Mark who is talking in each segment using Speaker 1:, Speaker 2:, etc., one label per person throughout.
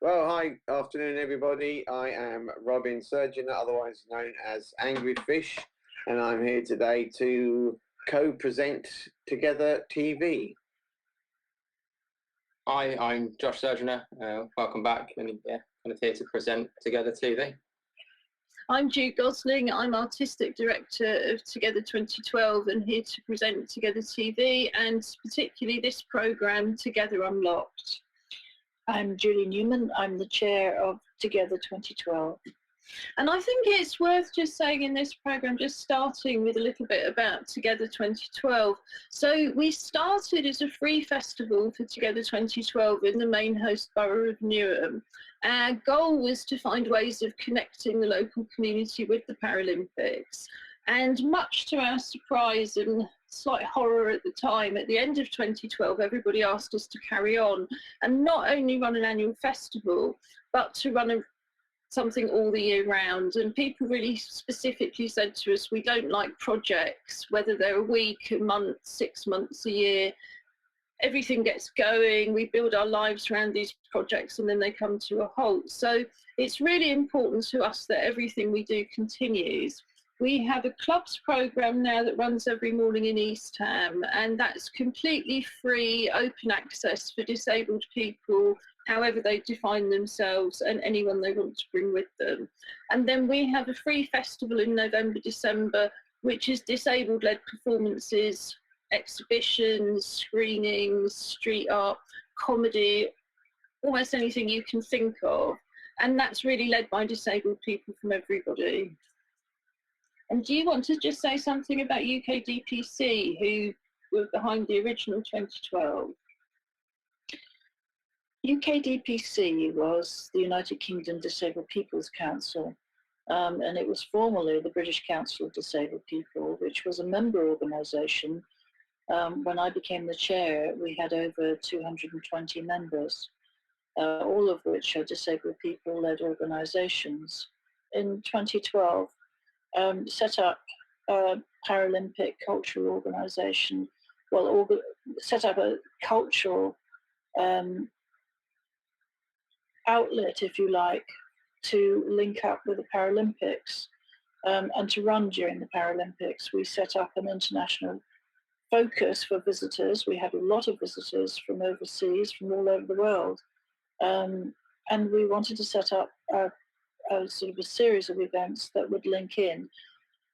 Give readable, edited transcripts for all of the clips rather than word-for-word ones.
Speaker 1: Well, hi, afternoon everybody. I am Robin Surgeon, otherwise known as Angry Fish, and I'm here today to co-present Together TV.
Speaker 2: Hi, I'm Josh Surgeoner. Welcome back, and kind of here to present Together TV.
Speaker 3: I'm Jude Gosling. I'm Artistic Director of Together 2012 and here to present Together TV and particularly this programme, Together Unlocked.
Speaker 4: I'm Julie Newman. I'm the chair of Together 2012.
Speaker 3: And I think it's worth just saying in this programme, just starting with a little bit about Together 2012. So we started as a free festival for Together 2012 in the main host borough of Newham. Our goal was to find ways of connecting the local community with the Paralympics. And much to our surprise and slight horror at the time, at the end of 2012, everybody asked us to carry on and not only run an annual festival, but to run something all the year round. And people really specifically said to us, we don't like projects, whether they're a week, a month, 6 months, a year. Everything gets going, we build our lives around these projects and then they come to a halt. So it's really important to us that everything we do continues. We have a clubs programme now that runs every morning in East Ham, and that's completely free, open access for disabled people, however they define themselves, and anyone they want to bring with them. And then we have a free festival in November, December, which is disabled-led performances, exhibitions, screenings, street art, comedy, almost anything you can think of. And that's really led by disabled people from everybody. And do you want to just say something about UKDPC, who were behind the original 2012?
Speaker 4: UKDPC was the United Kingdom Disabled People's Council, and it was formerly the British Council of Disabled People, which was a member organisation. When I became the chair, we had over 220 members, all of which are disabled people-led organisations. In 2012, set up a Paralympic cultural organisation, set up a cultural outlet, if you like, to link up with the Paralympics and to run during the Paralympics. We set up an international focus for visitors. We had a lot of visitors from overseas, from all over the world. And we wanted to set up a sort of a series of events that would link in,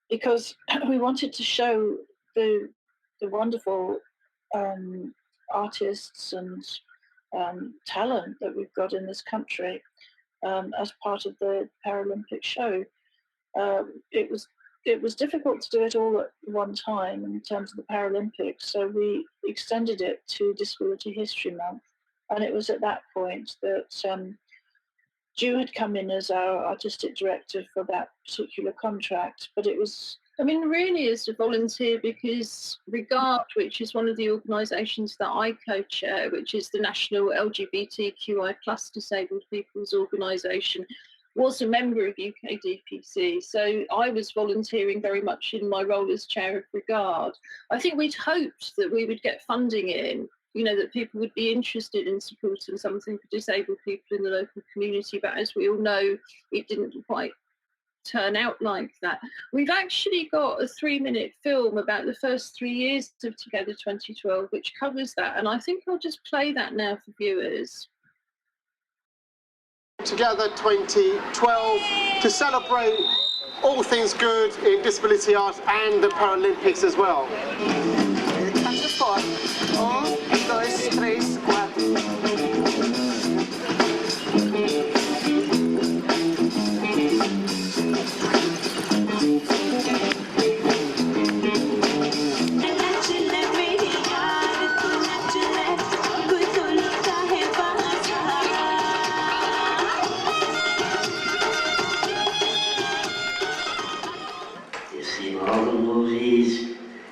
Speaker 4: because we wanted to show the wonderful artists and talent that we've got in this country as part of the Paralympic show. It was difficult to do it all at one time in terms of the Paralympics, so we extended it to Disability History Month, and it was at that point that Ju had come in as our artistic director for that particular contract, but it was,
Speaker 3: I mean, really as a volunteer, because Regard, which is one of the organisations that I co-chair, which is the National LGBTQI+ Disabled People's Organisation, was a member of UKDPC. So I was volunteering very much in my role as chair of Regard. I think we'd hoped that we would get funding in, you know, that people would be interested in supporting something for disabled people in the local community. But as we all know, it didn't quite turn out like that. We've actually got a 3-minute film about the first 3 years of Together 2012, which covers that. And I think I'll just play that now for viewers.
Speaker 5: Together 2012 to celebrate all things good in disability art and the Paralympics as well.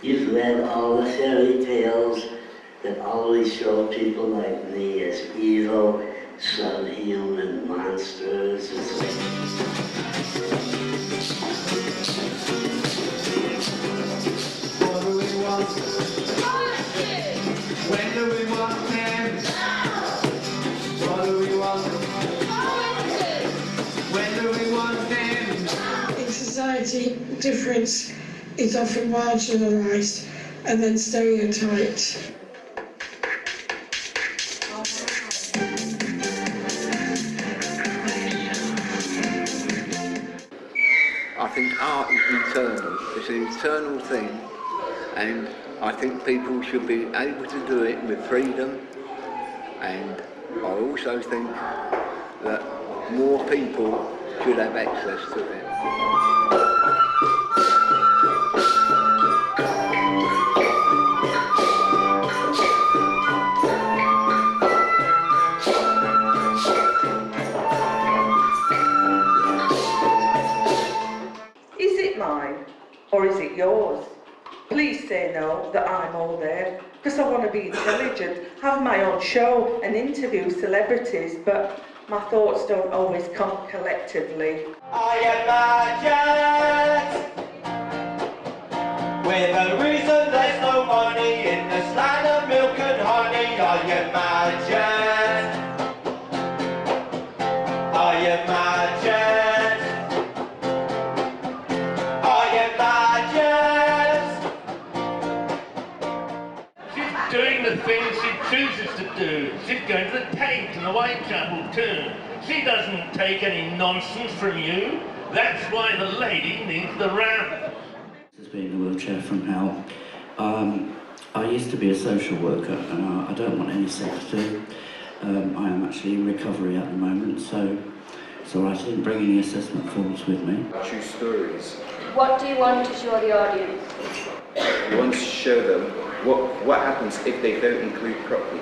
Speaker 6: You've read all the fairy tales that always show people like me as evil, subhuman monsters and so
Speaker 7: What do we want? When do we want them? What do we want?
Speaker 8: difference is often marginalised and then stereotyped.
Speaker 9: I think art is eternal. It's an eternal thing, and I think people should be able to do it with freedom. And I also think that more people should have access to it.
Speaker 10: Is it mine or is it yours? Please say no, that I'm all there, because I want to be intelligent, have my own show and interview celebrities, but my thoughts don't always come collectively.
Speaker 7: I imagine with a reason there's no money in this land of milk and honey. I imagine
Speaker 11: she's doing the things she chooses to do. She's going to the Tate and the Whitechapel too. She doesn't take any nonsense from you. That's why the lady needs the ramp.
Speaker 12: This has been a wheelchair from hell. I used to be a social worker, and I don't want any sympathy. I am actually in recovery at the moment, so it's all right. I didn't bring any assessment forms with me.
Speaker 13: True stories.
Speaker 14: What do you want to show the audience?
Speaker 13: We want to show them what happens if they don't include properly.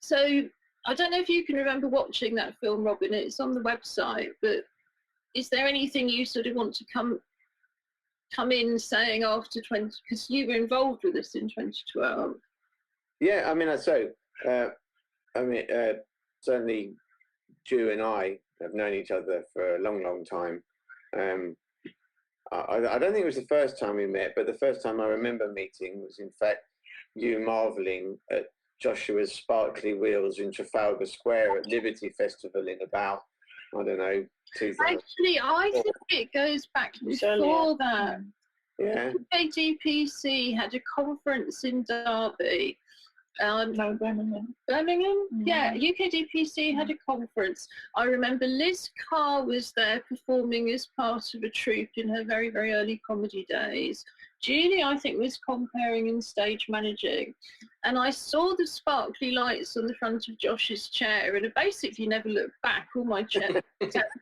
Speaker 3: So I don't know if you can remember watching that film, Robin. It's on the website, but is there anything you sort of want to come in saying after 20, because you were involved with this in 2012?
Speaker 1: Yeah, I mean, certainly Ju and I have known each other for a long, long time. I don't think it was the first time we met, but the first time I remember meeting was, in fact, you marvelling at Joshua's sparkly wheels in Trafalgar Square at Liberty Festival in about, I don't know, 2000.
Speaker 3: Actually, I think it goes back before that.
Speaker 1: Yeah.
Speaker 3: UKDPC had a conference in Derby.
Speaker 4: No, Birmingham.
Speaker 3: Birmingham? Yeah, UKDPC had a conference. I remember Liz Carr was there performing as part of a troupe in her very, very early comedy days. Julie, I think, was comparing and stage managing. And I saw the sparkly lights on the front of Josh's chair, and I basically never looked back. All my chairs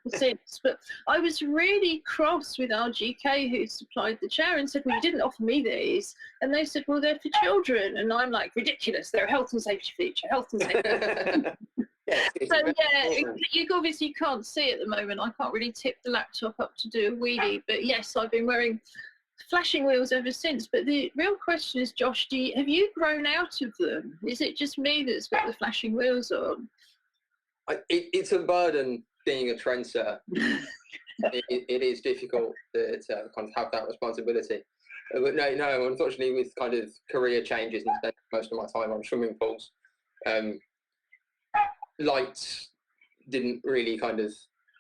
Speaker 3: since. But I was really cross with RGK, who supplied the chair, and said, well, you didn't offer me these. And they said, well, they're for children. And I'm like, ridiculous. They're a health and safety feature, health and safety. So yeah, you obviously can't see at the moment. I can't really tip the laptop up to do a wheelie. But yes, I've been wearing flashing wheels ever since. But the real question is, Josh, have you grown out of them? Is it just me that's got the flashing wheels on?
Speaker 2: It's a burden being a trendsetter. it is difficult to kind of have that responsibility. But no, unfortunately, with kind of career changes and spending most of my time on swimming pools, lights didn't really kind of.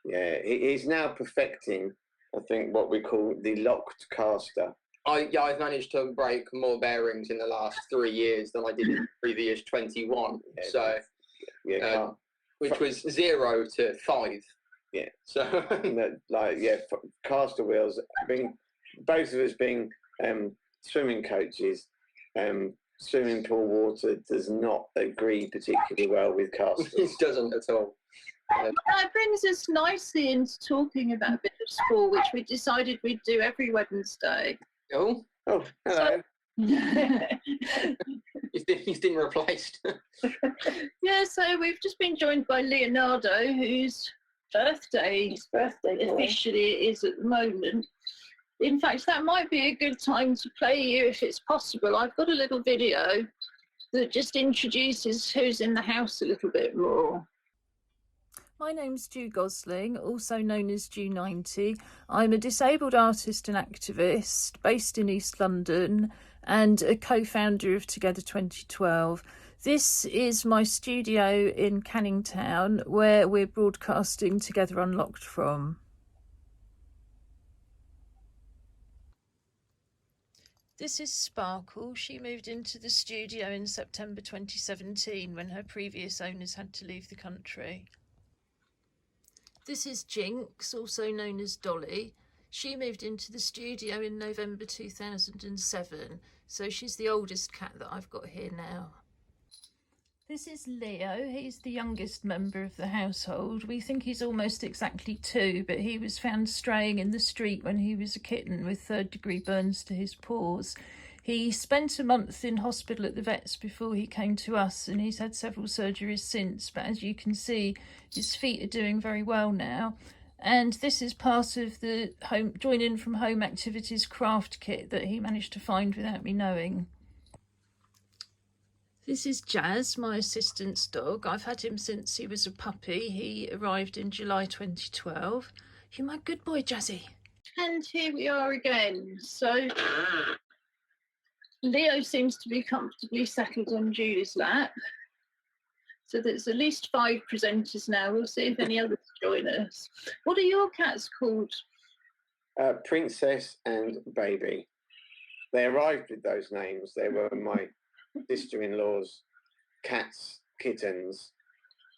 Speaker 1: Yeah, he's now perfecting, I think, what we call the locked caster.
Speaker 2: I've managed to break more bearings in the last 3 years than I did in the previous 21.
Speaker 1: Yeah,
Speaker 2: so, which was 0 to 5.
Speaker 1: Yeah.
Speaker 2: So,
Speaker 1: caster wheels. Both of us being swimming coaches, swimming pool water does not agree particularly well with casters.
Speaker 2: It doesn't at all.
Speaker 3: That brings us nicely into talking about a bit of sport, which we decided we'd do every Wednesday.
Speaker 2: Oh,
Speaker 1: hello.
Speaker 2: He's been replaced.
Speaker 3: Yeah, so we've just been joined by Leonardo, whose birthday officially is at the moment. In fact, that might be a good time to play you if it's possible. I've got a little video that just introduces who's in the house a little bit more.
Speaker 15: My name's Ju Gosling, also known as Ju90. I'm a disabled artist and activist based in East London and a co-founder of Together 2012. This is my studio in Canning Town, where we're broadcasting Together Unlocked from. This is Sparkle. She moved into the studio in September 2017 when her previous owners had to leave the country. This is Jinx, also known as Dolly. She moved into the studio in November 2007, so she's the oldest cat that I've got here now. This is Leo. He's the youngest member of the household. We think he's almost exactly 2, but he was found straying in the street when he was a kitten with 3rd-degree burns to his paws. He spent a month in hospital at the vets before he came to us, and he's had several surgeries since, but as you can see, his feet are doing very well now. And this is part of the join in from home activities craft kit that he managed to find without me knowing. This is Jazz, my assistant's dog. I've had him since he was a puppy. He arrived in July 2012. You're my good boy, Jazzy.
Speaker 3: And here we are again. So Leo seems to be comfortably settled on Julie's lap. So there's at least 5 presenters now. We'll see if any others join us. What are your cats called?
Speaker 1: Princess and Baby. They arrived with those names. They were my sister-in-law's kittens,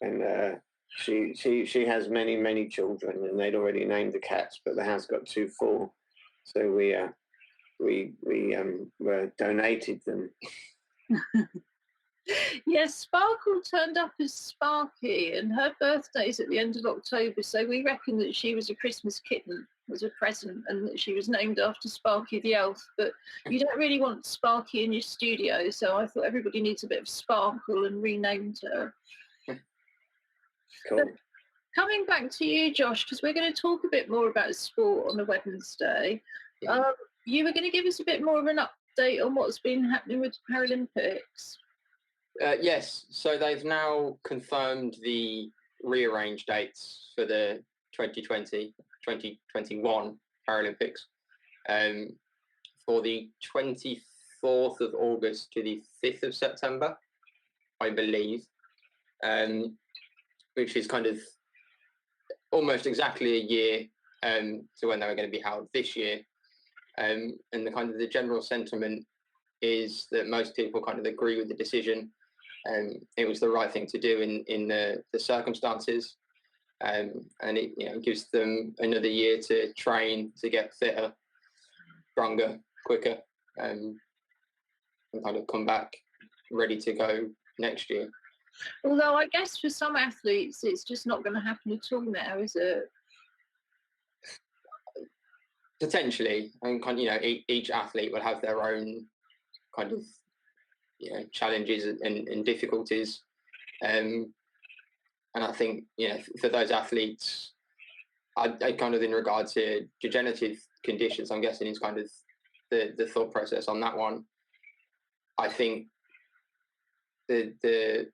Speaker 1: and she has many children, and they'd already named the cats, but the house got too full, so we donated them.
Speaker 3: Yes, Sparkle turned up as Sparky, and her birthday's at the end of October, so we reckon that she was a Christmas kitten as a present, and that she was named after Sparky the elf. But you don't really want Sparky in your studio, so I thought everybody needs a bit of sparkle and renamed her.
Speaker 1: Cool.
Speaker 3: But coming back to you, Josh, because we're going to talk a bit more about sport on a Wednesday. You were going to give us a bit more of an update on what's been happening with the Paralympics.
Speaker 2: Yes, so they've now confirmed the rearranged dates for the 2020-2021 Paralympics for the 24th of August to the 5th of September, I believe, which is kind of almost exactly a year to when they were going to be held this year. And the kind of the general sentiment is that most people kind of agree with the decision. It was the right thing to do in the circumstances, and it gives them another year to train, to get fitter, stronger, quicker, and kind of come back ready to go next year.
Speaker 3: Although I guess for some athletes it's just not going to happen at all now, is it?
Speaker 2: Potentially, and each athlete will have their own kind of challenges and difficulties, and I think for those athletes, I kind of in regard to degenerative conditions, I'm guessing is kind of the thought process on that one. I think the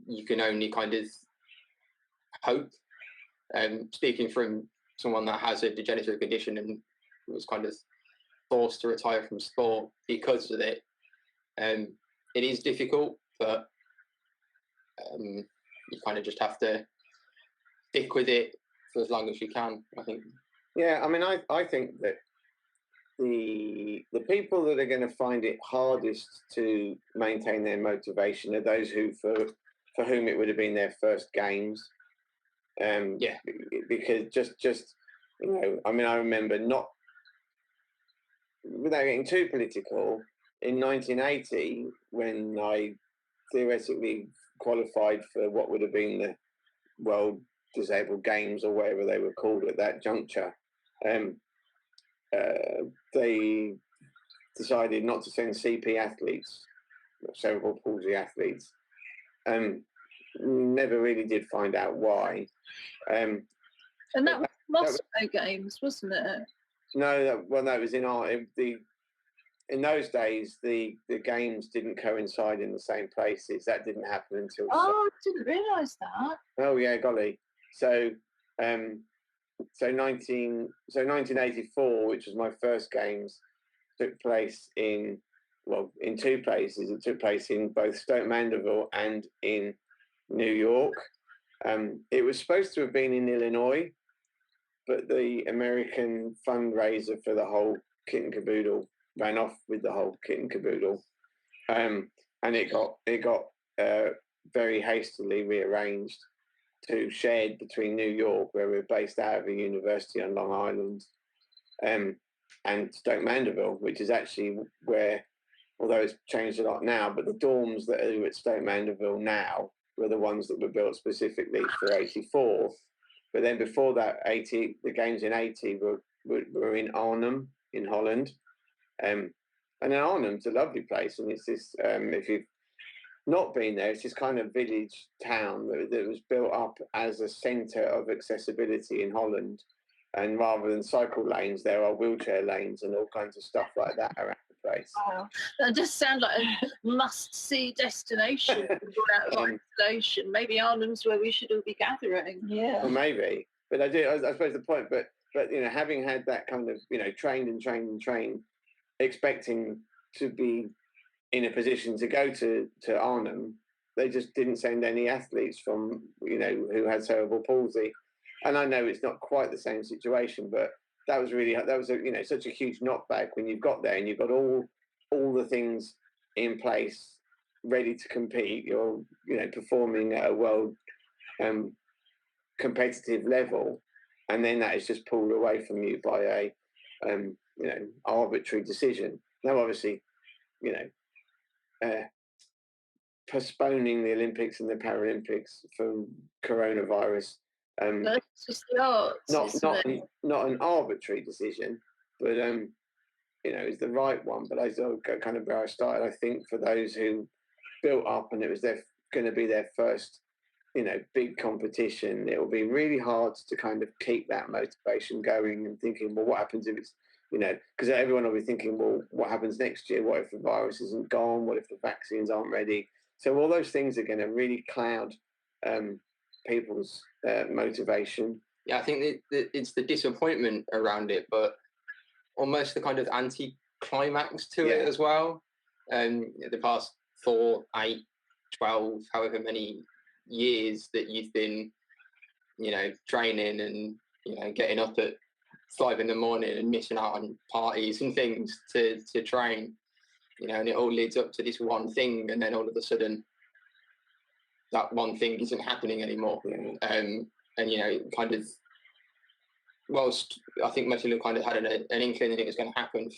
Speaker 2: you can only kind of hope. Speaking from someone that has a degenerative condition and was kind of forced to retire from sport because of it. It is difficult, but you kind of just have to stick with it for as long as you can, I think.
Speaker 1: Yeah, I mean, I think that the people that are going to find it hardest to maintain their motivation are those who for whom it would have been their first games.
Speaker 2: Yeah.
Speaker 1: Because just you know, I mean, I remember, not without getting too political, in 1980 when I theoretically qualified for what would have been the World Disabled Games or whatever they were called at that juncture. They decided not to send CP athletes, cerebral palsy athletes. Never really did find out why.
Speaker 3: And that was Moscow Games, wasn't it?
Speaker 1: No, that was in those days, the games didn't coincide in the same places. That didn't happen until.
Speaker 3: Oh, I didn't realise that.
Speaker 1: Oh yeah, golly. So 1984, which was my first games, took place in two places. It took place in both Stoke Mandeville and in New York. It was supposed to have been in Illinois, but the American fundraiser for the whole kit and caboodle ran off with the whole kit and caboodle, and it got very hastily rearranged to shared between New York, where we're based out of a university on Long Island, and Stoke Mandeville, which is actually where, although it's changed a lot now, but the dorms that are at Stoke Mandeville now were the ones that were built specifically for 84. But then before that, the games in 80 were in Arnhem in Holland. And then Arnhem's a lovely place, and it's this, if you've not been there, it's this kind of village town that was built up as a centre of accessibility in Holland. And rather than cycle lanes, there are wheelchair lanes and all kinds of stuff like that around the place.
Speaker 3: Wow, that does sound like a must-see destination out of isolation. Maybe Arnhem's where we should all be gathering.
Speaker 4: Yeah.
Speaker 1: Well, maybe. But I suppose the point, but you know, having had that kind of, you know, trained, expecting to be in a position to go to Arnhem, they just didn't send any athletes from, you know, who had cerebral palsy. And I know it's not quite the same situation, but that was you know, such a huge knockback when you've got there and you've got all the things in place ready to compete. You're, you know, performing at a world competitive level, and then that is just pulled away from you by a you know, arbitrary decision. Now, obviously, you know, postponing the Olympics and the Paralympics for coronavirus.
Speaker 3: That's just the arts,
Speaker 1: not an arbitrary decision, but you know, it's the right one. But I still kind of where I started. I think for those who built up and it was going to be their first, you know, big competition, it will be really hard to kind of keep that motivation going and thinking, well, what happens if it's, you know, because everyone will be thinking, well, what happens next year? What if the virus isn't gone? What if the vaccines aren't ready? So all those things are going to really cloud people's motivation.
Speaker 2: Yeah, I think it's the disappointment around it, but almost the kind of anti-climax to it as well. The past 4, 8, 12, however many years that you've been, you know, training and, you know, getting up at 5 a.m. and missing out on parties and things to train, you know, and it all leads up to this one thing, and then all of a sudden that one thing isn't happening anymore. And you know, kind of, whilst I think most people kind of had an inkling that it was going to happen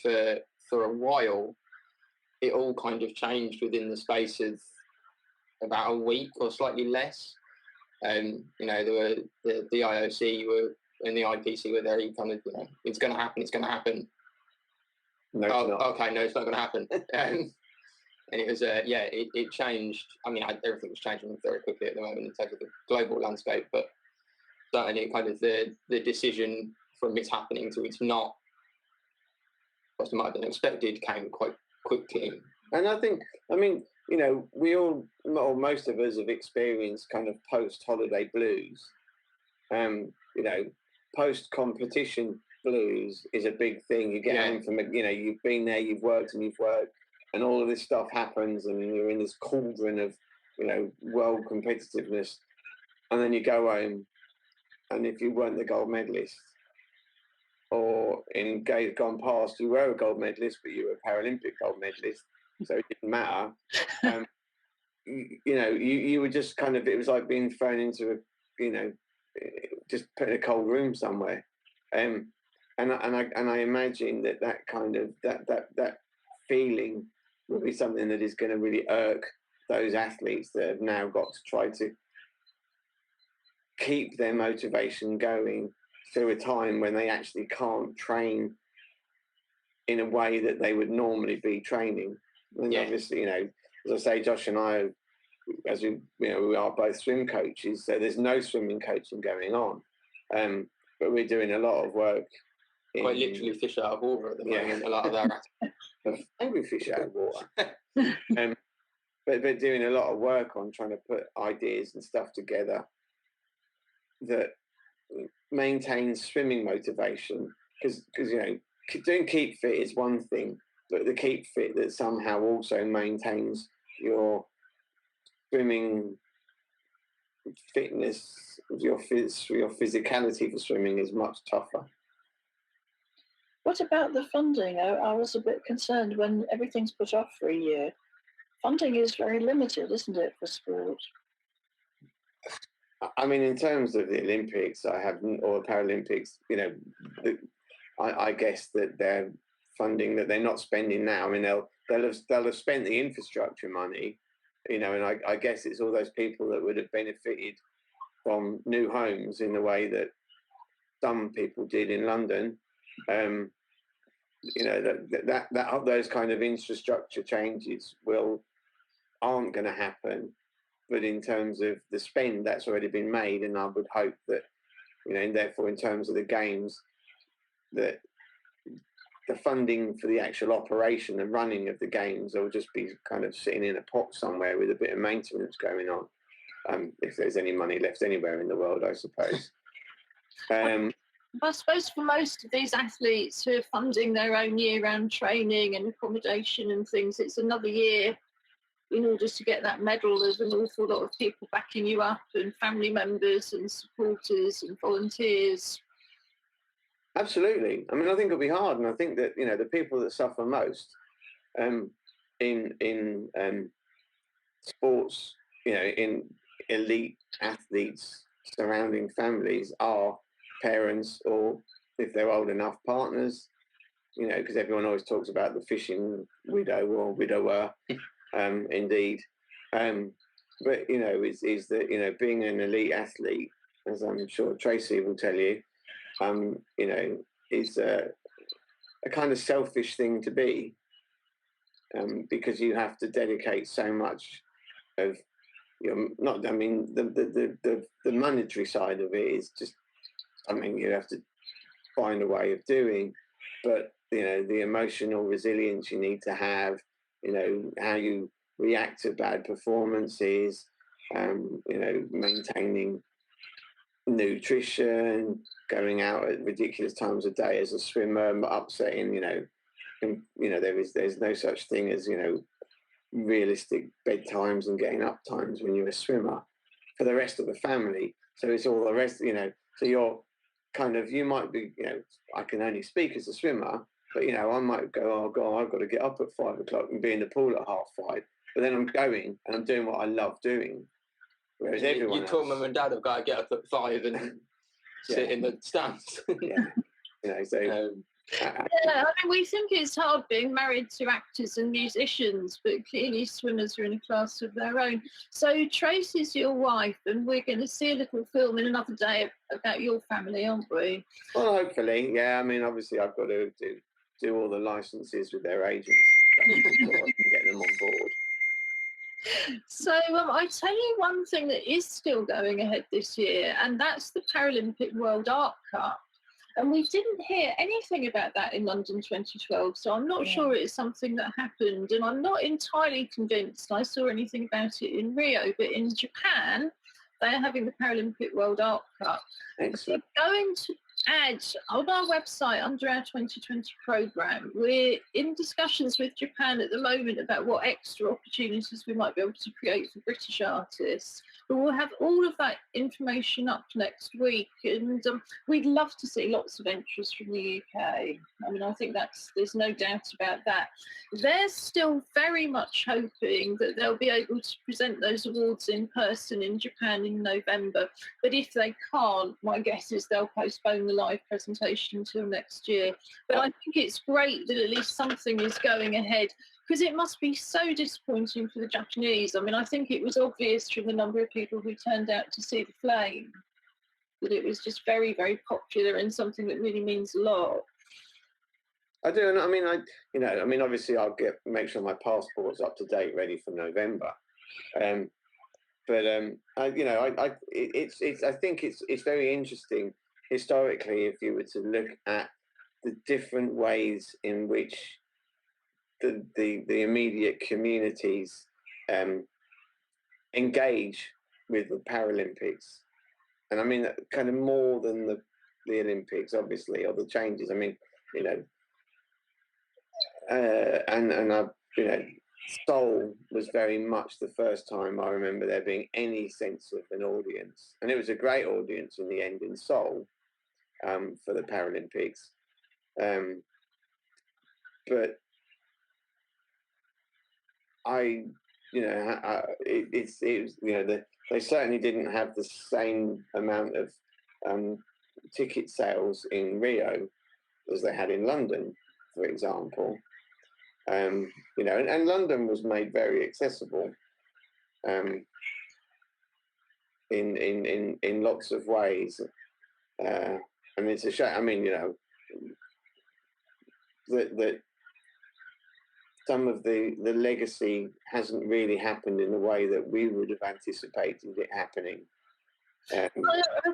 Speaker 2: for a while, it all kind of changed within the space of about a week or slightly less. You know, there were the IOC and the IPC were very kind of, you know, it's going to happen.
Speaker 1: No,
Speaker 2: it's not. Okay, no, it's not going to happen. And it was, it changed. I mean, everything was changing very quickly at the moment in terms of the global landscape, but certainly kind of the decision from it's happening to it's not, what might have been expected, came quite quickly.
Speaker 1: And I think, I mean, you know, we all, or most of us, have experienced kind of post-holiday blues. You know, post-competition blues is a big thing. You get home from, you've been there, you've worked, and all of this stuff happens, and you're in this cauldron of, world competitiveness, and then you go home, and if you weren't the gold medalist, or in days gone past, you were a gold medalist, but you were a Paralympic gold medalist, so it didn't matter. You were just kind of, it was like being thrown into just put in a cold room somewhere. And I imagine that kind of that feeling will be something that is going to really irk those athletes that have now got to try to keep their motivation going through a time when they actually can't train in a way that they would normally be training. And obviously, as I say, Josh and I, as we are both swim coaches, so there's no swimming coaching going on, but we're doing a lot of work.
Speaker 2: Quite literally fish out of water at the moment. A lot of our
Speaker 1: we fish out of water. But they're doing a lot of work on trying to put ideas and stuff together that maintains swimming motivation, because doing keep fit is one thing, but the keep fit that somehow also maintains your swimming fitness, your physicality for swimming is much tougher.
Speaker 4: What about the funding? I was a bit concerned when everything's put off for a year. Funding is very limited, isn't it, for sport?
Speaker 1: I mean, in terms of the Olympics, or the Paralympics, I guess that they're funding that they're not spending now. I mean, they'll have spent the infrastructure money, and I guess it's all those people that would have benefited from new homes in the way that some people did in London. That those kind of infrastructure changes aren't going to happen. But in terms of the spend, that's already been made, and I would hope that, and therefore in terms of the games, that the funding for the actual operation and running of the games will just be kind of sitting in a pot somewhere with a bit of maintenance going on, if there's any money left anywhere in the world, I suppose.
Speaker 3: I suppose for most of these athletes who are funding their own year-round training and accommodation and things, it's another year in order to get that medal. There's an awful lot of people backing you up, and family members and supporters and volunteers.
Speaker 1: Absolutely. I mean, I think it'll be hard, and I think that the people that suffer most in sports, in elite athletes surrounding families, are parents, or if they're old enough, partners. Because everyone always talks about the fishing widow or widower. Indeed, but is that being an elite athlete, as I'm sure Tracy will tell you, is a kind of selfish thing to be, because you have to dedicate so much of the monetary side of it is just something you have to find a way of doing, but the emotional resilience you need to have, how you react to bad performances, maintaining nutrition, going out at ridiculous times of day as a swimmer, upsetting, there's no such thing as, realistic bedtimes and getting up times when you're a swimmer for the rest of the family. So it's all the rest, so you're kind of, you might be, I can only speak as a swimmer, but, I might go, oh, God, I've got to get up at 5 o'clock and be in the pool at 5:30. But then I'm going and I'm doing what I love doing. Whereas everyone else...
Speaker 2: told mum and dad, I've got to get up at 5 and sit in the stands.
Speaker 3: We think it's hard being married to actors and musicians, but clearly swimmers are in a class of their own. So Tracy's your wife, and we're going to see a little film in another day about your family, aren't we?
Speaker 1: Well, hopefully, yeah. I mean, obviously, I've got to do all the licenses with their agents and stuff before I can get them on board.
Speaker 3: So I tell you one thing that is still going ahead this year, and that's the Paralympic World Art Cup. And we didn't hear anything about that in London 2012, so I'm not sure it's something that happened, and I'm not entirely convinced I saw anything about it in Rio, but in Japan, they're having the Paralympic World Art Cup.
Speaker 1: Excellent.
Speaker 3: We're going to add, on our website under our 2020 programme, we're in discussions with Japan at the moment about what extra opportunities we might be able to create for British artists. But we'll have all of that information up next week, and we'd love to see lots of entries from the UK. I mean, I think there's no doubt about that. They're still very much hoping that they'll be able to present those awards in person in Japan in November. But if they can't, my guess is they'll postpone the live presentation until next year. But I think it's great that at least something is going ahead, because it must be so disappointing for the Japanese. I mean, I think it was obvious from the number of people who turned out to see the flame that it was just very, very popular and something that really means a lot.
Speaker 1: I do, and I mean, obviously, I'll make sure my passport's up to date, ready for November. I think it's very interesting historically if you were to look at the different ways in which the immediate communities engage with the Paralympics, and I mean kind of more than the Olympics, obviously, or the changes. I mean, Seoul was very much the first time I remember there being any sense of an audience, and it was a great audience in the end in Seoul for the Paralympics, but they certainly didn't have the same amount of ticket sales in Rio as they had in London, for example. And London was made very accessible in lots of ways. I mean, it's a shame. I mean, that some of the legacy hasn't really happened in the way that we would have anticipated it happening.
Speaker 3: I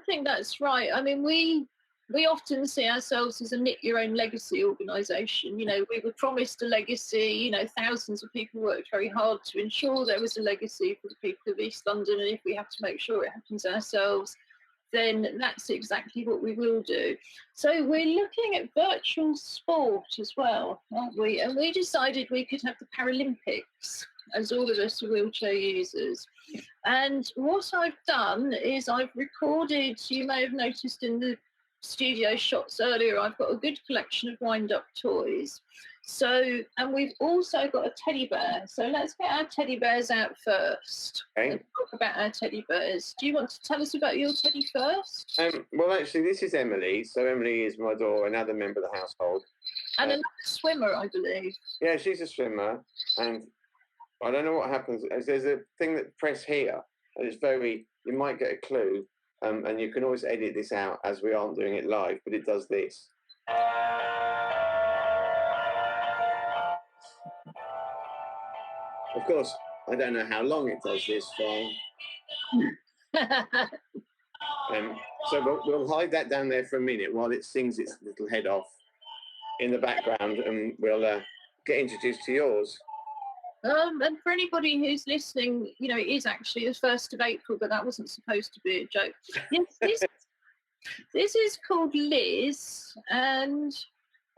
Speaker 3: think that's right. I mean, we often see ourselves as a knit your own legacy organisation. We were promised a legacy. Thousands of people worked very hard to ensure there was a legacy for the people of East London, and if we have to make sure it happens ourselves, then that's exactly what we will do. So we're looking at virtual sport as well, aren't we? And we decided we could have the Paralympics, as all of us are wheelchair users. And what I've done is I've recorded, you may have noticed in the studio shots earlier, I've got a good collection of wind-up toys. And we've also got a teddy bear. So let's get our teddy bears out first.
Speaker 1: Okay.
Speaker 3: And talk about our teddy bears. Do you want to tell us about your teddy first?
Speaker 1: Well, actually, this is Emily. So Emily is my daughter, another member of the household.
Speaker 3: And another swimmer, I believe.
Speaker 1: Yeah, she's a swimmer. And I don't know what happens. There's a thing that press here. And it's you might get a clue. And you can always edit this out as we aren't doing it live, but it does this. Of course, I don't know how long it does this for. So we'll hide that down there for a minute while it sings its little head off in the background, and we'll get introduced to yours.
Speaker 3: And for anybody who's listening, it is actually the 1st of April, but that wasn't supposed to be a joke. Yes, this is called Liz, and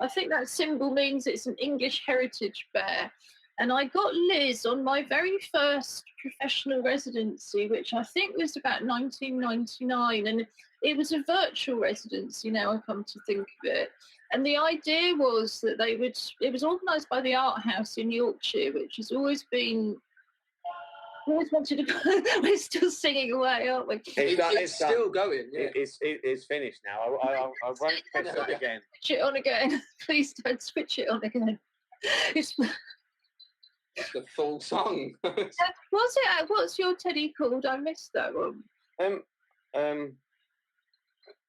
Speaker 3: I think that symbol means it's an English heritage bear. And I got Liz on my very first professional residency, which I think was about 1999. And it was a virtual residency, now I come to think of it. And the idea was that it was organised by the Art House in Yorkshire, which has always wanted to, we're still singing away, aren't we?
Speaker 2: It's still going. Yeah.
Speaker 1: It's finished now. I won't press it again.
Speaker 3: Switch it on again. Please don't switch it on again. It's
Speaker 2: the full song.
Speaker 3: What's your teddy called? I missed that one.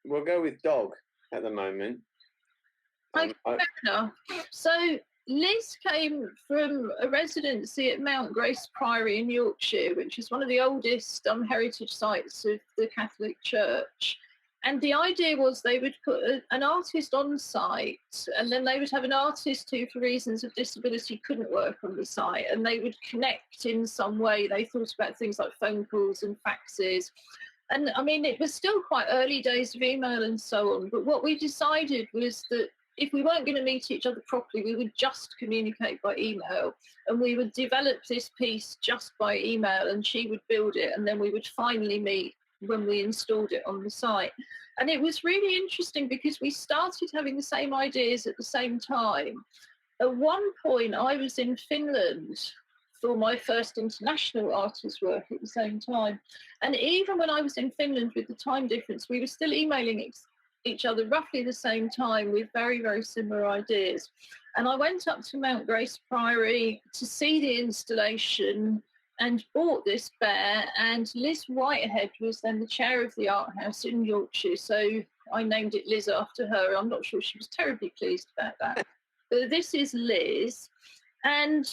Speaker 1: We'll go with dog at the moment.
Speaker 3: Fair enough. So Liz came from a residency at Mount Grace Priory in Yorkshire, which is one of the oldest heritage sites of the Catholic Church. And the idea was they would put an artist on site, and then they would have an artist who, for reasons of disability, couldn't work on the site, and they would connect in some way. They thought about things like phone calls and faxes. And I mean, it was still quite early days of email and so on. But what we decided was that if we weren't going to meet each other properly, we would just communicate by email, and we would develop this piece just by email, and she would build it, and then we would finally meet when we installed it on the site. And it was really interesting because we started having the same ideas at the same time. At one point, I was in Finland for my first international artist work at the same time. And even when I was in Finland with the time difference, we were still emailing each other roughly the same time with very, very similar ideas. And I went up to Mount Grace Priory to see the installation and bought this bear. And Liz Whitehead was then the chair of the art house in Yorkshire. So I named it Liz after her. I'm not sure she was terribly pleased about that. But this is Liz. And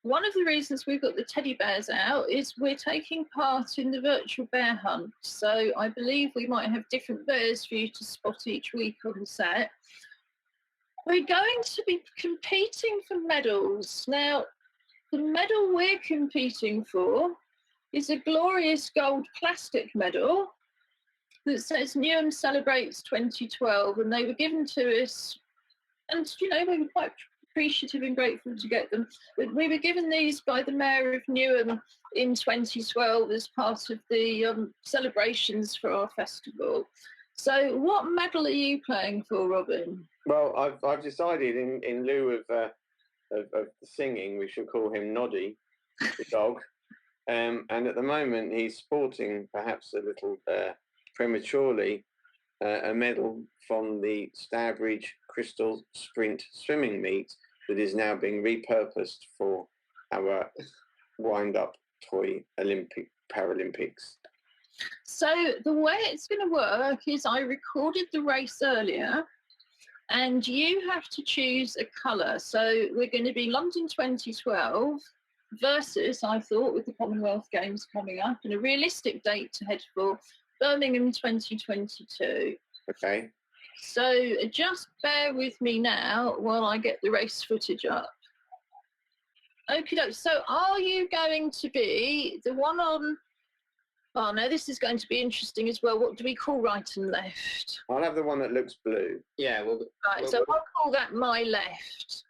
Speaker 3: one of the reasons we've got the teddy bears out is we're taking part in the virtual bear hunt. So I believe we might have different bears for you to spot each week on the set. We're going to be competing for medals. Now, the medal we're competing for is a glorious gold plastic medal that says Newham Celebrates 2012, and they were given to us. And, you know, we were quite appreciative and grateful to get them. But we were given these by the Mayor of Newham in 2012 as part of the celebrations for our festival. So what medal are you playing for, Robin?
Speaker 1: Well, I've decided in lieu of the singing, we should call him Noddy, the dog. And at the moment, he's sporting, perhaps a little prematurely, a medal from the Stourbridge Crystal Sprint swimming meet that is now being repurposed for our wind-up toy Paralympics.
Speaker 3: So the way it's going to work is I recorded the race earlier, and you have to choose a colour. So we're going to be London 2012 versus, I thought, with the Commonwealth Games coming up, and a realistic date to head for, Birmingham 2022.
Speaker 1: Okay.
Speaker 3: So just bear with me now while I get the race footage up. Okay, so are you going to be the one on... Oh, no, this is going to be interesting as well. What do we call right and left?
Speaker 1: I'll have the one that looks blue.
Speaker 2: Yeah,
Speaker 3: Right, so I'll call that my left.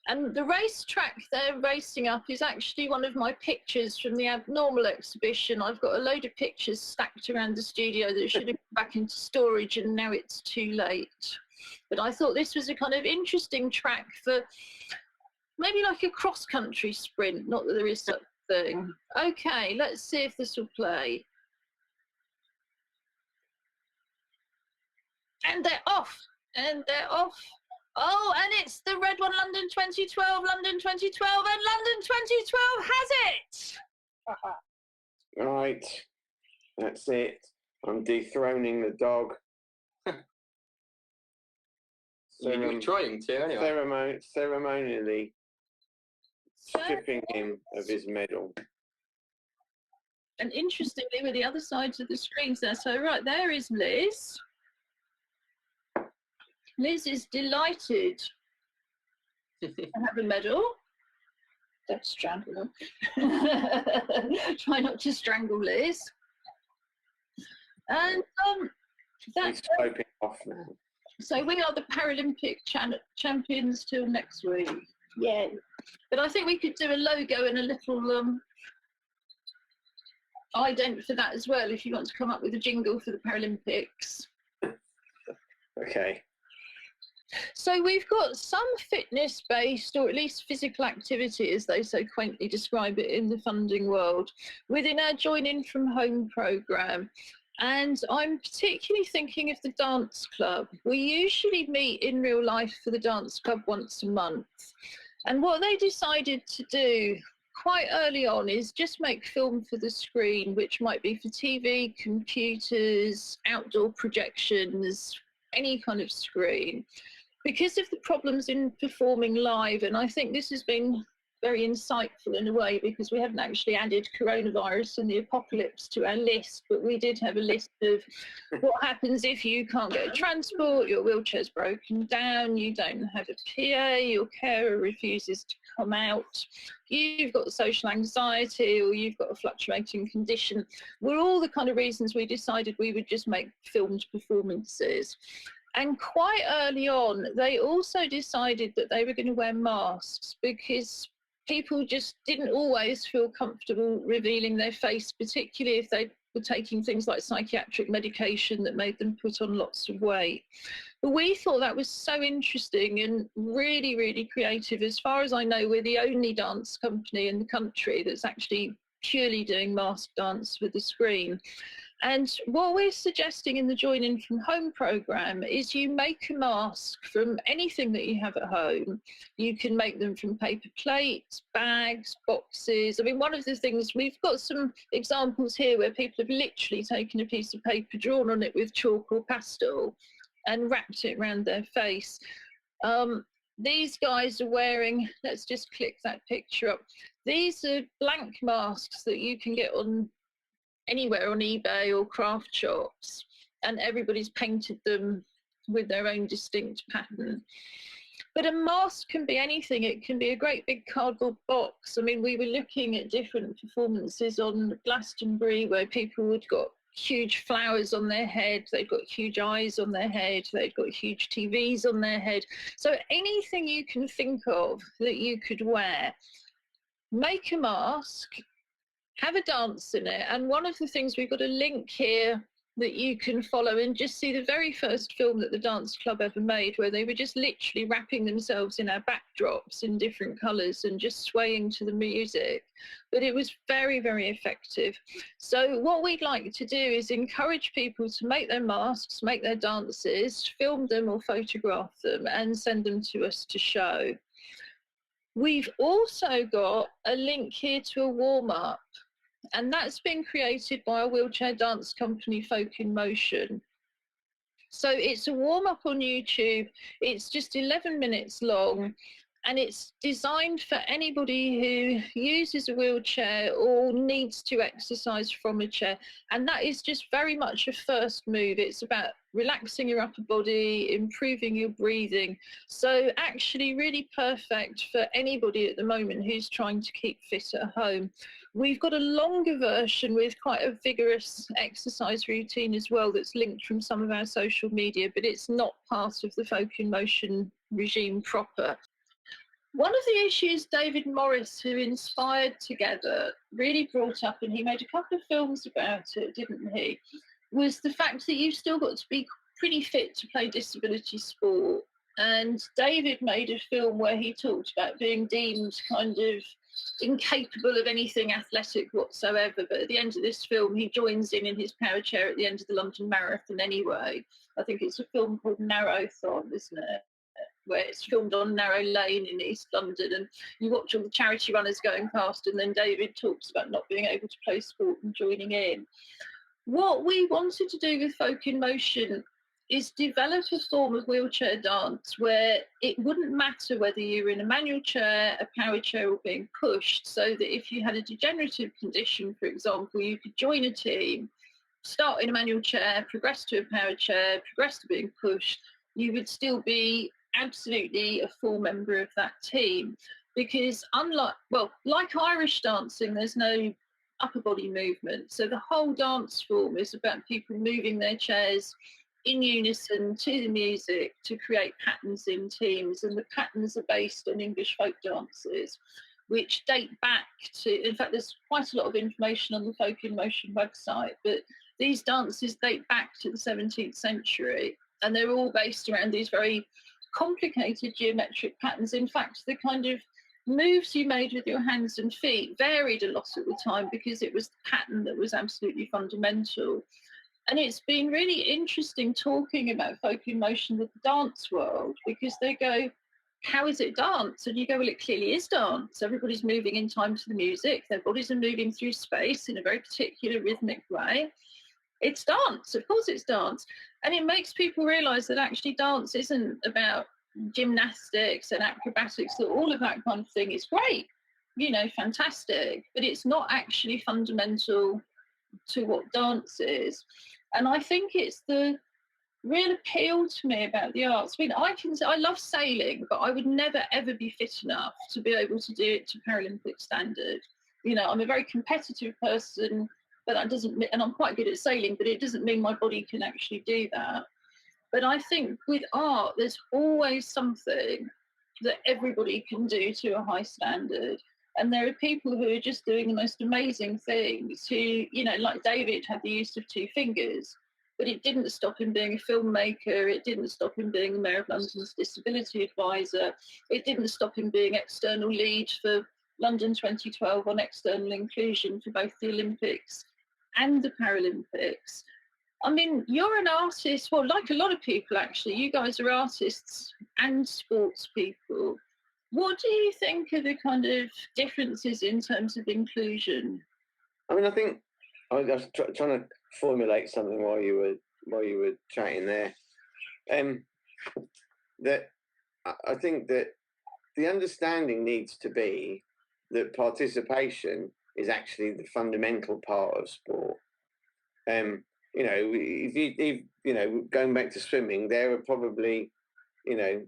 Speaker 3: And the racetrack they're racing up is actually one of my pictures from the Abnormal exhibition. I've got a load of pictures stacked around the studio that should have gone back into storage, and now it's too late. But I thought this was a kind of interesting track for maybe like a cross-country sprint, not that there is such a thing. Okay, let's see if this will play. And they're off, and they're off. Oh, and it's the red one, London 2012, London 2012, and London 2012 has it!
Speaker 1: Right, that's it. I'm dethroning the dog.
Speaker 2: You're trying to, anyway.
Speaker 1: Ceremonially stripping him of his medal.
Speaker 3: And interestingly, with the other sides of the screens there, so right there is Liz. Liz is delighted to have a medal. Don't strangle her. Try not to strangle Liz. And that's
Speaker 1: scoping off now.
Speaker 3: So we are the Paralympic champions till next week. Yeah. But I think we could do a logo and a little ident for that as well, if you want to come up with a jingle for the Paralympics.
Speaker 1: Okay.
Speaker 3: So we've got some fitness-based, or at least physical activity, as they so quaintly describe it in the funding world, within our Join In From Home programme. And I'm particularly thinking of the dance club. We usually meet in real life for the dance club once a month. And what they decided to do quite early on is just make film for the screen, which might be for TV, computers, outdoor projections, any kind of screen, because of the problems in performing live. And I think this has been very insightful in a way, because we haven't actually added coronavirus and the apocalypse to our list, but we did have a list of what happens if you can't get transport, your wheelchair's broken down, you don't have a PA, your carer refuses to come out, you've got social anxiety, or you've got a fluctuating condition. Were all the kind of reasons we decided we would just make filmed performances. And quite early on, they also decided that they were going to wear masks, because people just didn't always feel comfortable revealing their face, particularly if they were taking things like psychiatric medication that made them put on lots of weight. But we thought that was so interesting and really, really creative. As far as I know, we're the only dance company in the country that's actually purely doing mask dance with the screen. And what we're suggesting in the Join In From Home programme is you make a mask from anything that you have at home. You can make them from paper plates, bags, boxes. I mean, one of the things, we've got some examples here where people have literally taken a piece of paper, drawn on it with chalk or pastel, and wrapped it around their face. These guys are wearing, let's just click that picture up. These are blank masks that you can get on anywhere on eBay or craft shops, and everybody's painted them with their own distinct pattern. But a mask can be anything. It can be a great big cardboard box. I mean, we were looking at different performances on Glastonbury where people had got huge flowers on their head, they've got huge eyes on their head, they've got huge TVs on their head. So anything you can think of that you could wear, make a mask, have a dance in it. And one of the things, we've got a link here that you can follow and just see the very first film that the dance club ever made, where they were just literally wrapping themselves in our backdrops in different colours and just swaying to the music. But it was very, very effective. So what we'd like to do is encourage people to make their masks, make their dances, film them or photograph them and send them to us to show. We've also got a link here to a warm-up, and that's been created by a wheelchair dance company, Folk in Motion. So it's a warm-up on YouTube. It's just 11 minutes long, and it's designed for anybody who uses a wheelchair or needs to exercise from a chair. And that is just very much a first move. It's about relaxing your upper body, improving your breathing. So actually really perfect for anybody at the moment who's trying to keep fit at home. We've got a longer version with quite a vigorous exercise routine as well that's linked from some of our social media, but it's not part of the Folk in Motion regime proper. One of the issues David Morris, who inspired Together, really brought up, and he made a couple of films about it, didn't he, was the fact that you've still got to be pretty fit to play disability sport. And David made a film where he talked about being deemed kind of incapable of anything athletic whatsoever. But at the end of this film, he joins in his power chair at the end of the London Marathon anyway. I think it's a film called Narrowthon, isn't it? Where it's filmed on Narrow Lane in East London, and you watch all the charity runners going past, and then David talks about not being able to play sport and joining in. What we wanted to do with Folk in Motion is develop a form of wheelchair dance where it wouldn't matter whether you were in a manual chair, a power chair, or being pushed, so that if you had a degenerative condition, for example, you could join a team, start in a manual chair, progress to a power chair, progress to being pushed, you would still be absolutely a full member of that team. Because unlike, well, like Irish dancing, there's no upper body movement. So the whole dance form is about people moving their chairs in unison to the music to create patterns in teams. And the patterns are based on English folk dances, which date back to, in fact, there's quite a lot of information on the Folk in Motion website, but these dances date back to the 17th century. And they're all based around these very complicated geometric patterns. In fact, the kind of moves you made with your hands and feet varied a lot at the time because it was the pattern that was absolutely fundamental. And it's been really interesting talking about Folk in Motion with the dance world, because they go, how is it dance? And you go, well, it clearly is dance. Everybody's moving in time to the music. Their bodies are moving through space in a very particular rhythmic way. It's dance, of course it's dance. And it makes people realise that actually dance isn't about gymnastics and acrobatics, that all of that kind of thing is great. you know, fantastic, but it's not actually fundamental to what dance is. And I think it's the real appeal to me about the arts. I mean, I love sailing, but I would never ever be fit enough to be able to do it to Paralympic standard. You know, I'm a very competitive person, but that doesn't mean, and I'm quite good at sailing, but it doesn't mean my body can actually do that. But I think with art, there's always something that everybody can do to a high standard. And there are people who are just doing the most amazing things who, you know, like David had the use of 2 fingers, but it didn't stop him being a filmmaker. It didn't stop him being the Mayor of London's Disability Advisor. It didn't stop him being external lead for London 2012 on external inclusion for both the Olympics and the Paralympics. I mean, you're an artist, well, like a lot of people, actually. You guys are artists and sports people. What do you think are the kind of differences in terms of inclusion?
Speaker 1: I mean, I think I was trying to formulate something while you were chatting there. That I think that the understanding needs to be that participation is actually the fundamental part of sport. You know, if you know, going back to swimming, there are probably, you know,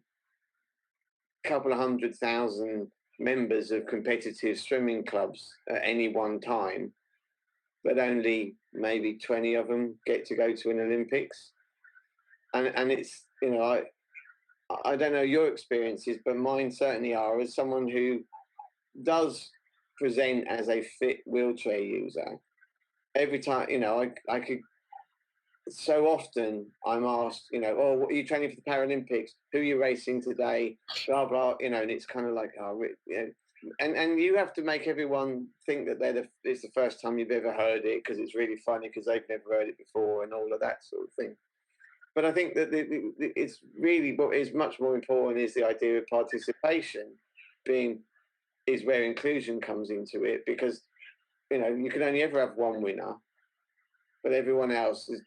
Speaker 1: a couple of 100,000 members of competitive swimming clubs at any one time, but only maybe 20 of them get to go to an Olympics. And it's, you know, I don't know your experiences, but mine certainly are, as someone who does present as a fit wheelchair user. Every time, you know, I could, so often I'm asked, you know, oh, what are you training for the Paralympics? Who are you racing today? Blah, blah, you know, and it's kind of like, oh, you know, and you have to make everyone think that it's the first time you've ever heard it because it's really funny because they've never heard it before and all of that sort of thing. But I think that it's really what is much more important is the idea of participation is where inclusion comes into it, because, you know, you can only ever have one winner, but everyone else is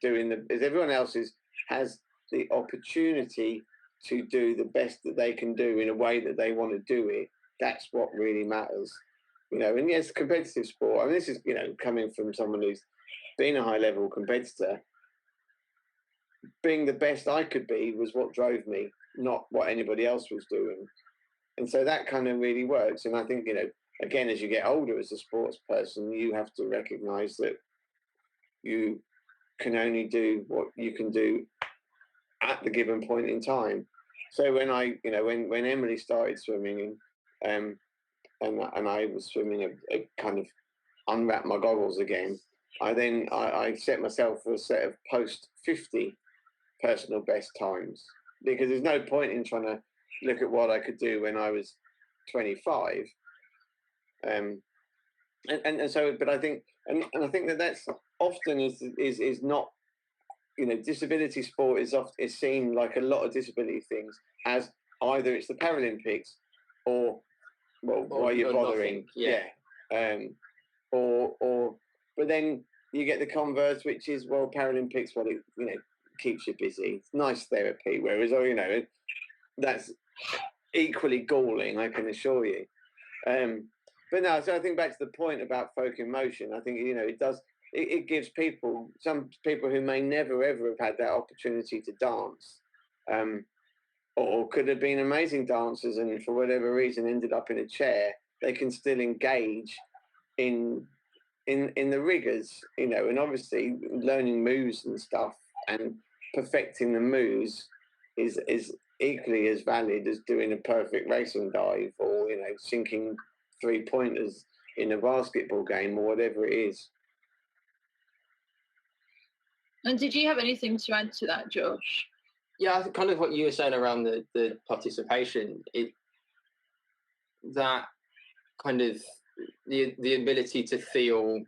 Speaker 1: has the opportunity to do the best that they can do in a way that they want to do it. That's what really matters, you know. And yes, competitive sport. I mean, this is, you know, coming from someone who's been a high level competitor. Being the best I could be was what drove me, not what anybody else was doing. And so that kind of really works. And I think, you know, again, as you get older as a sports person, you have to recognize that you can only do what you can do at the given point in time. So when when Emily started swimming, and I was swimming, a kind of unwrap my goggles again, I set myself for a set of post 50 personal best times, because there's no point in trying to look at what I could do when I was 25. And so, but I think, and I think that's often is not, you know, disability sport is seen, like a lot of disability things, as either it's the Paralympics or, well, why are you bothering? Or but then you get the converse, which is, well, Paralympics, well, it, you know, keeps you busy. It's nice therapy, whereas, oh, you know, that's equally galling, I can assure you. But no, so I think back to the point about folk in motion. I think, you know, it gives some people who may never ever have had that opportunity to dance, or could have been amazing dancers and for whatever reason ended up in a chair, they can still engage in the rigors, you know. And obviously learning moves and stuff and perfecting the moves is equally as valid as doing a perfect racing dive, or, you know, sinking 3-pointers in a basketball game, or whatever it is.
Speaker 3: And did you have anything to add to that, Josh?
Speaker 2: Yeah, I think kind of what you were saying around the participation, that kind of the ability to feel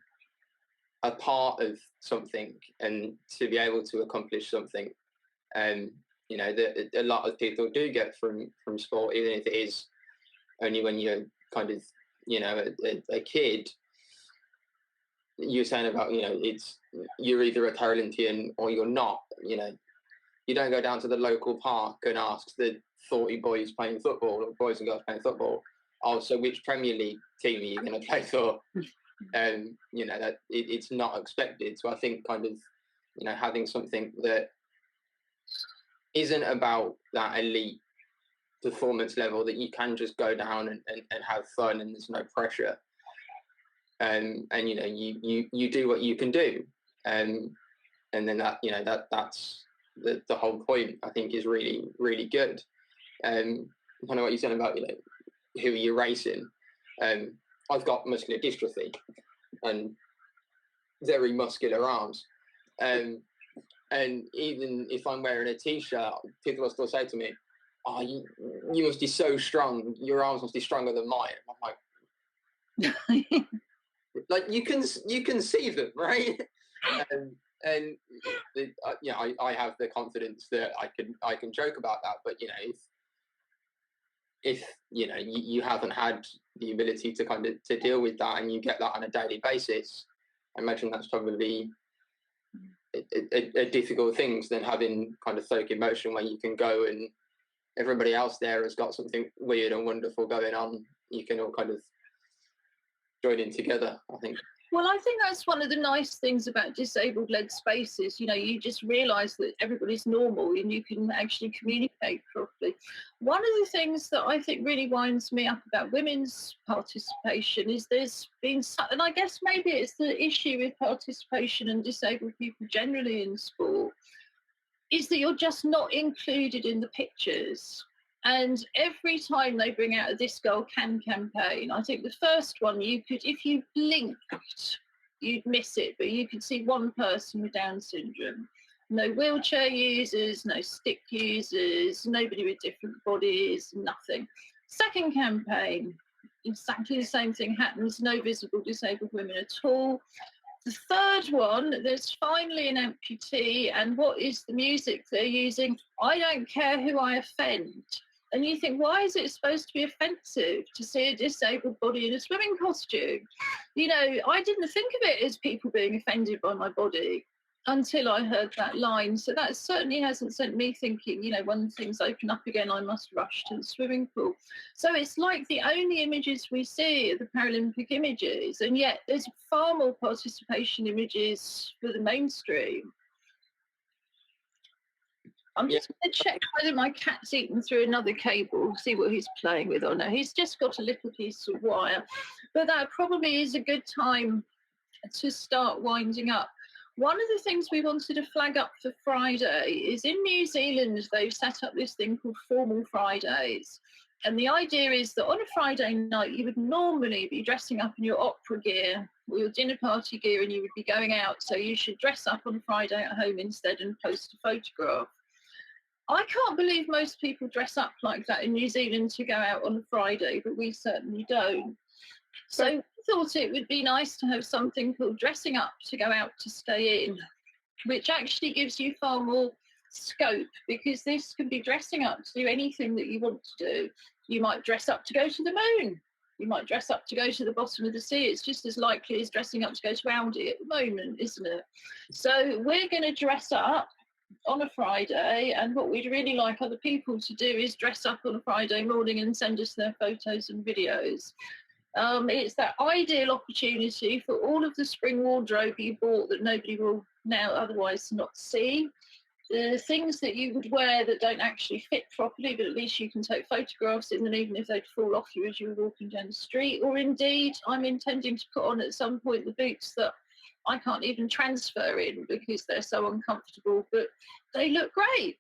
Speaker 2: a part of something and to be able to accomplish something. You know, that a lot of people do get from sport, even if it is only when you're kind of, you know, a kid. You're saying about, you know, you're either a Paralympian or you're not. You know, you don't go down to the local park and ask the 40 boys playing football or boys and girls playing football, oh, so which Premier League team are you going to play for? You know, that it's not expected. So I think kind of, you know, having something that isn't about that elite performance level, that you can just go down and have fun and there's no pressure. And you know, you do what you can do. And then that, you know, that's the whole point, I think, is really, really good. Kind of what you're saying about, you know, who are you racing? I've got muscular dystrophy and very muscular arms. And even if I'm wearing a t-shirt, people will still say to me, oh, you must be so strong. Your arms must be stronger than mine. I'm like, like you can see them, right? And you know, I have the confidence that I can joke about that. But you know, if you know you haven't had the ability to kind of to deal with that, and you get that on a daily basis, I imagine that's probably a difficult thing than having kind of folk emotion where you can go and everybody else there has got something weird and wonderful going on. You can all kind of join in together, I think.
Speaker 3: Well, I think that's one of the nice things about disabled-led spaces. You know, you just realise that everybody's normal and you can actually communicate properly. One of the things that I think really winds me up about women's participation is there's been, and I guess maybe it's the issue with participation and disabled people generally in sport, is that you're just not included in the pictures. And every time they bring out a This Girl Can campaign, I think the first one, you could, if you blinked, you'd miss it, but you could see one person with Down syndrome. No wheelchair users, no stick users, nobody with different bodies, nothing. Second campaign, exactly the same thing happens, no visible disabled women at all. The third one, there's finally an amputee, and what is the music they're using? I don't care who I offend. And you think, why is it supposed to be offensive to see a disabled body in a swimming costume? You know, I didn't think of it as people being offended by my body until I heard that line. So that certainly hasn't sent me thinking, you know, when things open up again, I must rush to the swimming pool. So it's like the only images we see are the Paralympic images, and yet there's far more participation images for the mainstream. I'm just going to check whether my cat's eaten through another cable, see what he's playing with or no. He's just got a little piece of wire. But that probably is a good time to start winding up. One of the things we wanted to flag up for Friday is in New Zealand, they've set up this thing called Formal Fridays. And the idea is that on a Friday night, you would normally be dressing up in your opera gear or your dinner party gear, and you would be going out. So you should dress up on Friday at home instead and post a photograph. I can't believe most people dress up like that in New Zealand to go out on a Friday, but we certainly don't. So we thought it would be nice to have something called dressing up to go out to stay in, which actually gives you far more scope, because this can be dressing up to do anything that you want to do. You might dress up to go to the moon. You might dress up to go to the bottom of the sea. It's just as likely as dressing up to go to Aldi at the moment, isn't it? So we're going to dress up on a Friday, and what we'd really like other people to do is dress up on a Friday morning and send us their photos and videos. It's that ideal opportunity for all of the spring wardrobe you bought that nobody will now otherwise not see. The things that you would wear that don't actually fit properly, but at least you can take photographs in them, even if they'd fall off you as you were walking down the street. Or indeed, I'm intending to put on at some point the boots that I can't even transfer in because they're so uncomfortable, but they look great.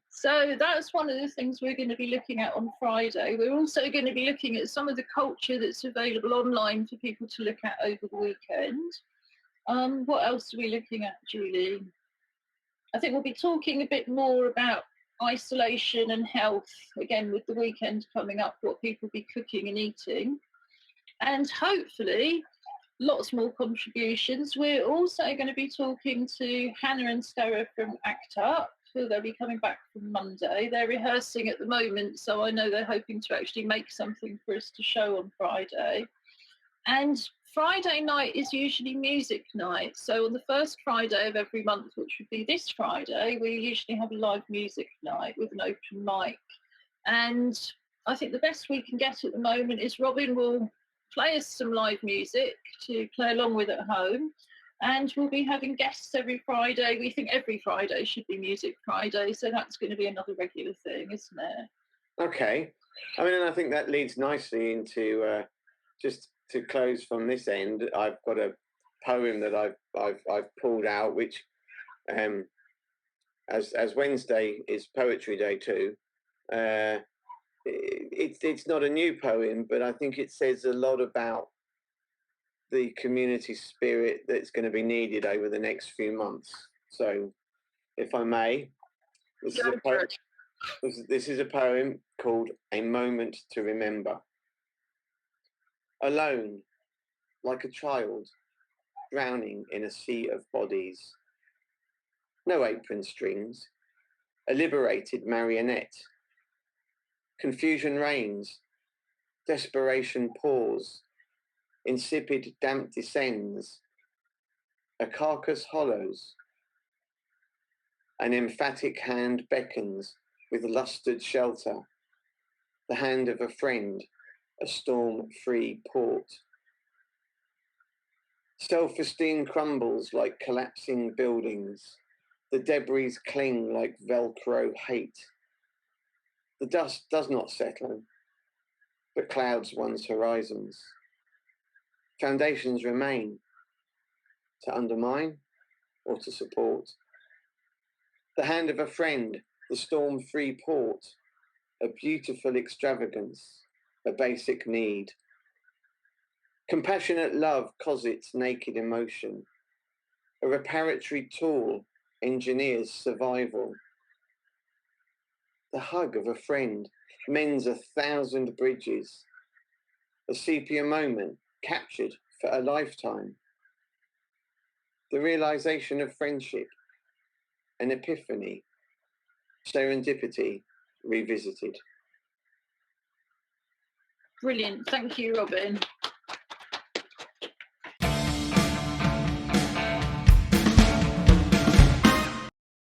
Speaker 3: So that's one of the things we're going to be looking at on Friday. We're also going to be looking at some of the culture that's available online for people to look at over the weekend. What else are we looking at, Julie? I think we'll be talking a bit more about isolation and health, again, with the weekend coming up, what people will be cooking and eating. And hopefully lots more contributions. We're also going to be talking to Hannah and Sarah from ACT UP. They'll be coming back from Monday. They're rehearsing at the moment, so I know they're hoping to actually make something for us to show on Friday. And Friday night is usually music night. So on the first Friday of every month, which would be this Friday, we usually have a live music night with an open mic. And I think the best we can get at the moment is Robin will play us some live music to play along with at home. And we'll be having guests every Friday. We think every Friday should be Music Friday. So that's going to be another regular thing, isn't it?
Speaker 1: Okay. I mean, and I think that leads nicely into just to close from this end. I've got a poem that I've pulled out, which as Wednesday is Poetry Day too. It's not a new poem, but I think it says a lot about the community spirit that's going to be needed over the next few months. So, if I may, this is a poem called A Moment to Remember. Alone, like a child, drowning in a sea of bodies. No apron strings, a liberated marionette. Confusion reigns, desperation pours, insipid damp descends, a carcass hollows, an emphatic hand beckons with lustered shelter, the hand of a friend, a storm-free port. Self-esteem crumbles like collapsing buildings, the debris cling like Velcro hate. The dust does not settle, but clouds one's horizons. Foundations remain, to undermine or to support. The hand of a friend, the storm-free port, a beautiful extravagance, a basic need. Compassionate love cosets naked emotion. A reparatory tool engineers survival. The hug of a friend mends 1,000 bridges. A sepia moment captured for a lifetime. The realization of friendship, an epiphany, serendipity revisited.
Speaker 3: Brilliant. Thank you, Robin.